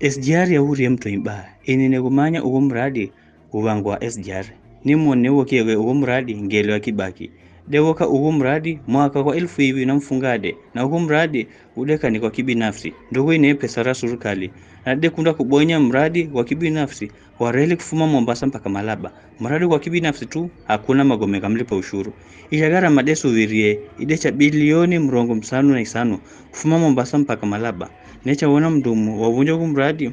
SGR yahurie mtu imba inine kumanya ugo mradi uwangu wa SGR nimone wokiwe ugo mradi ngelo wa Kibaki dewoka ugo mradi mwaka kwa 2000 na mfungade na ugo mradi udeka ni kwa kibinafsi ndogo ine pesa ra serikali na dekunda kubonya mradi wa kibinafsi wa reli kufuma Mombasa mpaka Malaba mradi wa kibinafsi tu hakuna magome kamlipa ushuru ishagara madesu wirie idecha bilioni mrongo msanu na isanu kufuma Mombasa mpaka Malaba necha wona mdumu wavunja ugo mradi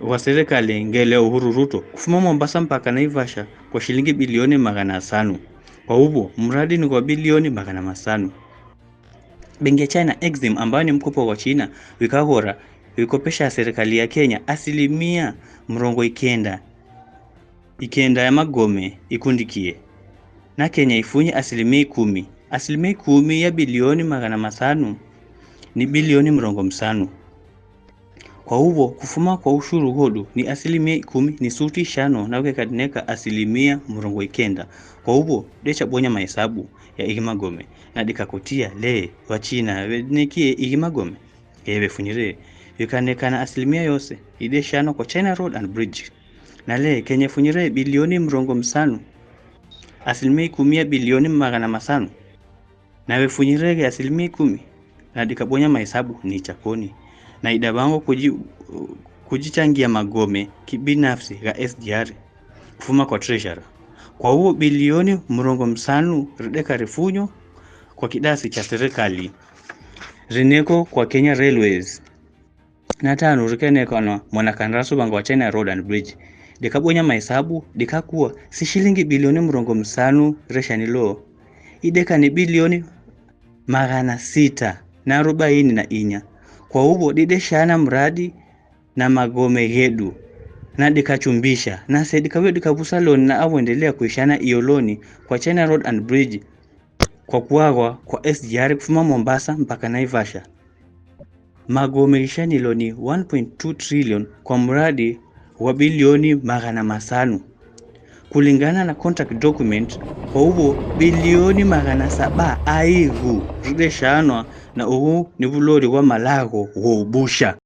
wa serikali ngele Uhuru Ruto kufuma Mombasa mpaka Naivasha kwa shilingi bilioni 500. Kwa hivyo mradi ni kwa bilioni 500. Benki ya China Exim ambayo ni mkopo wa China wikahora wikopesha serikali ya Kenya 90% ikenda ya magome ikundikie na Kenya ifunye 10%. 10% ya bilioni 500 ni bilioni 50. Kwa hivyo kufuma kwa ushuru hodu ni 10% ni suti shano na wekadineka 9%. Kwa hivyo decha bonya mahesabu ya igimagome na dikakotia le wa China wednekie igimagome ewe funyire yukanekana 10% yose ide shano kwa China Road and Bridge na le Kenya funyire bilioni 50 10% ya bilioni 500 na wefunyirege 10% na dikabonya mahesabu ni chakoni na idabango kujichangia magome kibinafsi ga SGR kufuma kwa treasurer kwa huo bilioni 50 rideka refunyo kwa kidasi cha serikali rineko kwa Kenya Railways na tano rikeneko na mwanakandarasi bango wa China Road and Bridge dikabonya mahesabu dikakuwa si shilingi bilioni 50 reshanilo ideka ni bilioni 644. Kwa hivyo dideshana mradi na magome gedu na dikachumbisha na sedikawe dikavusa loan na awendelea kuishana iyo loan kwa China Road and Bridge kwa kuagwa kwa SGR kufuma Mombasa mpaka Naivasha. Magome ishani loni 1.2 trillion kwa mradi wa bilioni 500 kulingana na contract document. Kwa hivyo bilioni 700 aigu rideshanwa na uhu ni vulori wa malago wa ubusha.